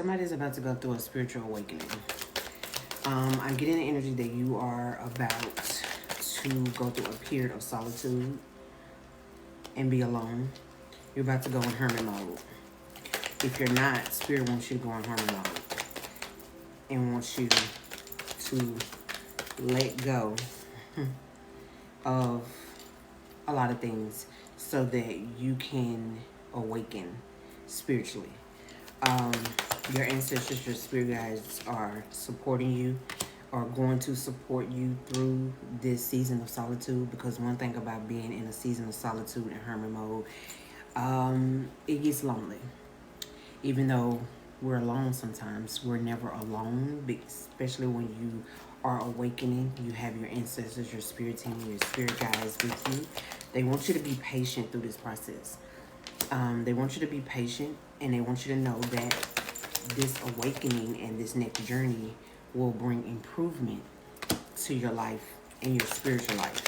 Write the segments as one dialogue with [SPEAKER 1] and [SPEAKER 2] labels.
[SPEAKER 1] Somebody's about to go through a spiritual awakening. I'm getting the energy that you are about to go through a period of solitude and be alone. You're about to go in hermit mode. If you're not, Spirit wants you to go in hermit mode and wants you to let go of a lot of things so that you can awaken spiritually. Your ancestors, your spirit guides are supporting you, are going to support you through this season of solitude, because one thing about being in a season of solitude and hermit mode, it gets lonely. Even though we're alone sometimes, we're never alone, especially when you are awakening. You have your ancestors, your spirit team, your spirit guides with you. They want you to be patient through this process. They want you to be patient, and they want you to know that this awakening and this next journey will bring improvement to your life and your spiritual life.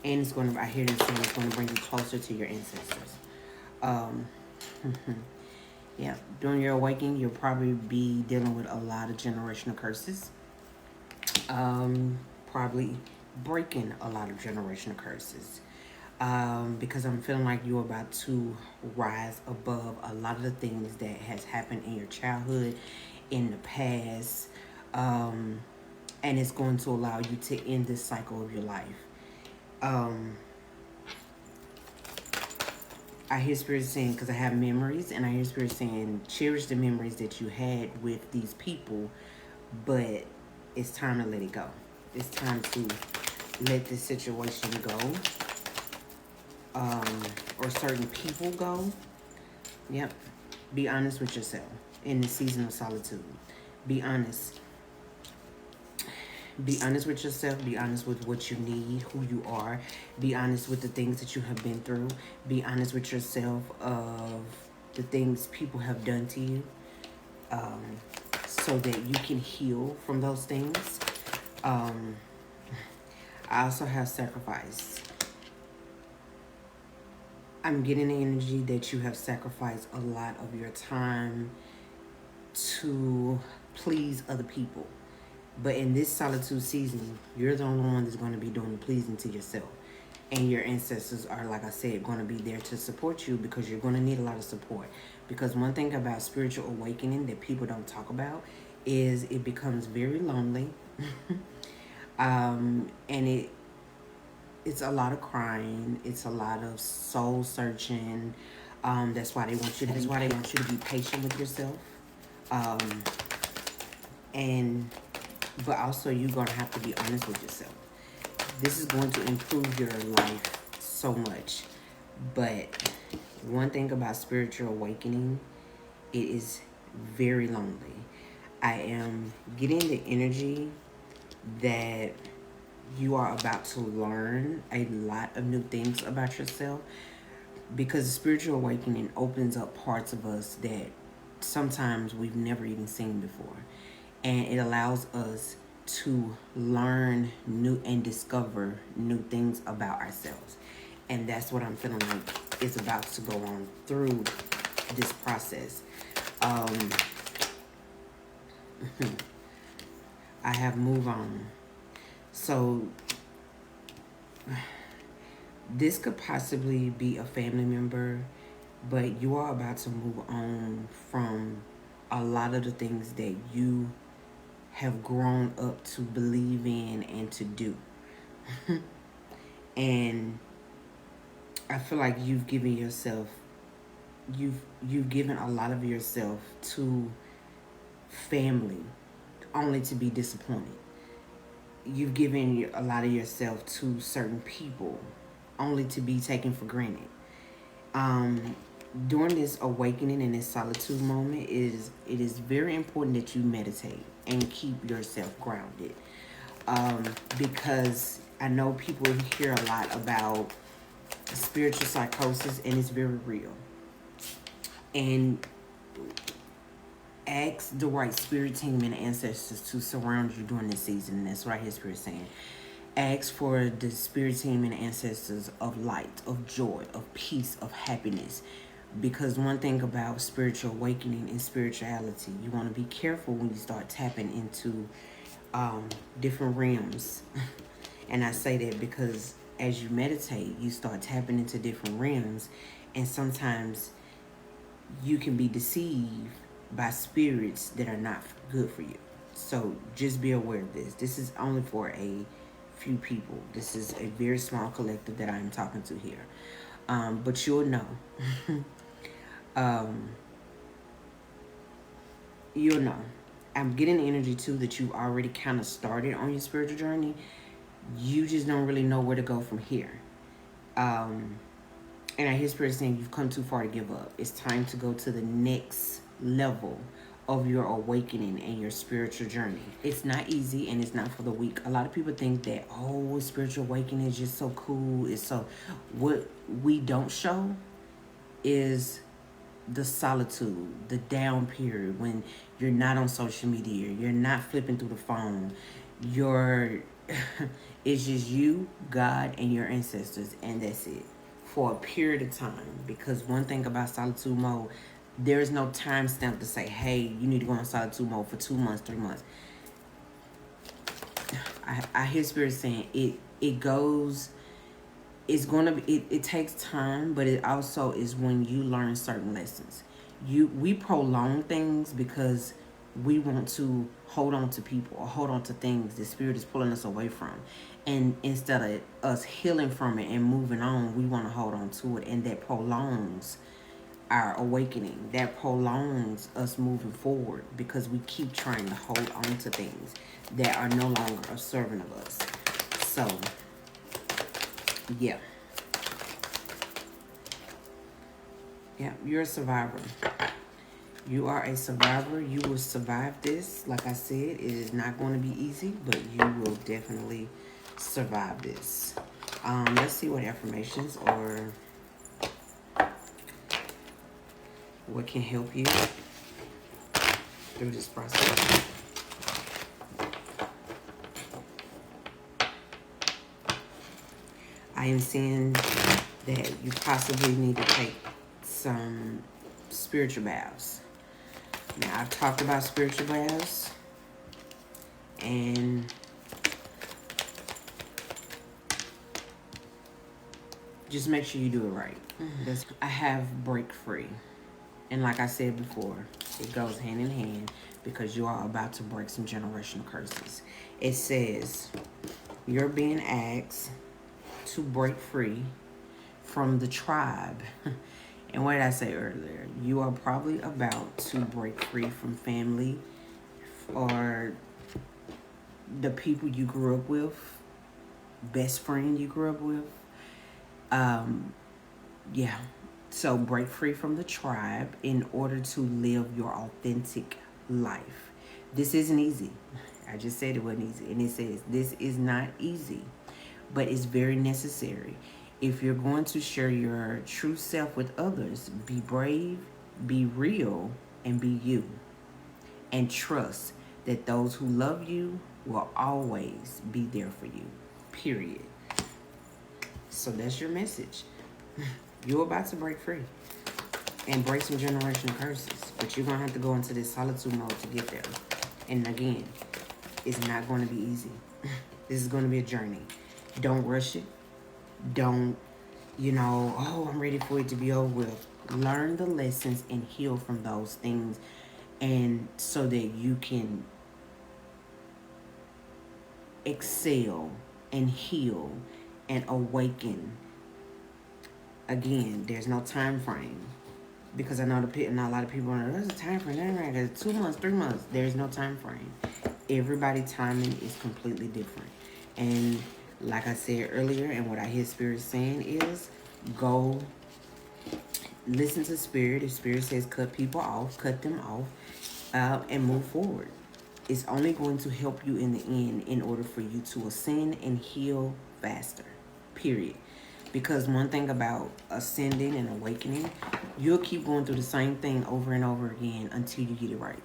[SPEAKER 1] And it's going to, I hear them saying, it's going to bring you closer to your ancestors. Yeah, during your awakening, you'll probably be dealing with a lot of generational curses. Probably breaking a lot of generational curses. Because I'm feeling like you're about to rise above a lot of the things that has happened in your childhood, in the past, and it's going to allow you to end this cycle of your life. I hear Spirit saying, because I have memories, and I hear Spirit saying, cherish the memories that you had with these people, but it's time to let it go. It's time to let this situation go. Or certain people go. Yep. Be honest with yourself in the season of solitude. Be honest. Be honest with yourself. Be honest with what you need, who you are. Be honest with the things that you have been through. Be honest with yourself of the things people have done to you, so that you can heal from those things. I also have sacrifice. I'm getting the energy that you have sacrificed a lot of your time to please other people. But in this solitude season, you're the only one that's going to be doing the pleasing to yourself. And your ancestors are, like I said, going to be there to support you, because you're going to need a lot of support. Because one thing about spiritual awakening that people don't talk about is it becomes very lonely. And it's a lot of crying. It's a lot of soul searching. That's why they want you to be patient with yourself. But also you're gonna have to be honest with yourself. This is going to improve your life so much. But one thing about spiritual awakening, it is very lonely. I am getting the energy that you are about to learn a lot of new things about yourself, because the spiritual awakening opens up parts of us that sometimes we've never even seen before, and it allows us to learn new and discover new things about ourselves. And that's what I'm feeling like is about to go on through this process. I have move on. So this could possibly be a family member, but you are about to move on from a lot of the things that you have grown up to believe in and to do. And I feel like you've given yourself, you've given a lot of yourself to family only to be disappointed. You've given a lot of yourself to certain people only to be taken for granted. During this awakening and this solitude moment, it is very important that you meditate and keep yourself grounded. Because I know people hear a lot about spiritual psychosis, and it's very real. And ask the right spirit team and ancestors to surround you during this season. And that's right here, Spirit saying. Ask for the spirit team and ancestors of light, of joy, of peace, of happiness. Because one thing about spiritual awakening and spirituality, you want to be careful when you start tapping into different realms. And I say that because as you meditate, you start tapping into different realms, and sometimes you can be deceived by spirits that are not good for you. So just be aware of this. This is only for a few people. This is a very small collective that I am talking to here. But you'll know. um, you'll know. I'm getting the energy too that you already kind of started on your spiritual journey. You just don't really know where to go from here. And I hear Spirit saying you've come too far to give up. It's time to go to the next level of your awakening and your spiritual journey. It's not easy and it's not for the weak. A lot of people think that, oh, spiritual awakening is just so cool. It's so, what we don't show is the solitude, the down period when you're not on social media, you're not flipping through the phone, you're it's just you, God, and your ancestors, and that's it for a period of time. Because one thing about solitude mode, there is no time stamp to say, hey, you need to go on solitude mode for 2 months, 3 months. I hear Spirit saying it goes, it's going to be, it takes time, but it also is when you learn certain lessons. We prolong things because we want to hold on to people or hold on to things the Spirit is pulling us away from. And instead of us healing from it and moving on, we want to hold on to it. And that prolongs our awakening. That prolongs us moving forward because we keep trying to hold on to things that are no longer a servant of us. So, yeah. Yeah, you're a survivor. You are a survivor. You will survive this. Like I said, it is not going to be easy, but you will definitely survive this. Let's see what affirmations or what can help you through this process. I am seeing that you possibly need to take some spiritual baths. Now, I've talked about spiritual baths, and just make sure you do it right. I have break free. And like I said before, it goes hand in hand because you are about to break some generational curses. It says you're being asked to break free from the tribe. And what did I say earlier? You are probably about to break free from family or the people you grew up with, best friend you grew up with. Yeah. So break free from the tribe in order to live your authentic life. This isn't easy. I just said it wasn't easy. And it says this is not easy, but it's very necessary. If you're going to share your true self with others, be brave, be real, and be you. And trust that those who love you will always be there for you. Period. So that's your message. You're about to break free and break some generational curses. But you're going to have to go into this solitude mode to get there. And again, it's not going to be easy. This is going to be a journey. Don't rush it. Don't, oh, I'm ready for it to be over with. Learn the lessons and heal from those things, and so that you can excel and heal and awaken. Again, there's no time frame, because I know a lot of people are, there's a time frame. There's 2 months, 3 months. There's no time frame. Everybody's timing is completely different. And like I said earlier, and what I hear Spirit saying is, go listen to Spirit. If Spirit says cut people off, cut them off, and move forward. It's only going to help you in the end in order for you to ascend and heal faster. Period. Because one thing about ascending and awakening, you'll keep going through the same thing over and over again until you get it right.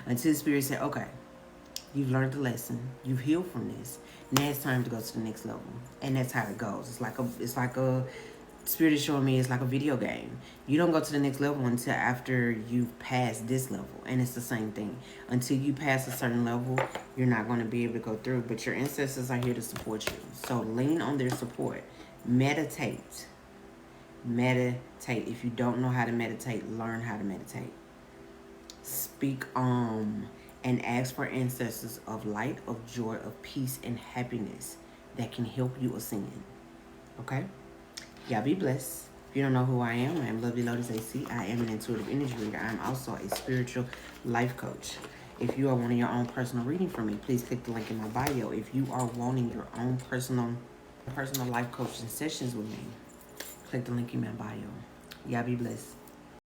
[SPEAKER 1] Until Spirit said, okay, you've learned the lesson. You've healed from this. Now it's time to go to the next level. And that's how it goes. It's like a Spirit is showing me it's like a video game. You don't go to the next level until after you've passed this level. And it's the same thing. Until you pass a certain level, you're not going to be able to go through. But your ancestors are here to support you. So lean on their support. Meditate. Meditate. If you don't know how to meditate, learn how to meditate. Speak and ask for ancestors of light, of joy, of peace, and happiness that can help you ascend. Okay? Y'all be blessed. If you don't know who I am Lovely Lotus AC. I am an intuitive energy reader. I'm also a spiritual life coach. If you are wanting your own personal reading from me, please click the link in my bio. If you are wanting your own personal life coaching sessions with me, click the link in my bio. Y'all be blessed.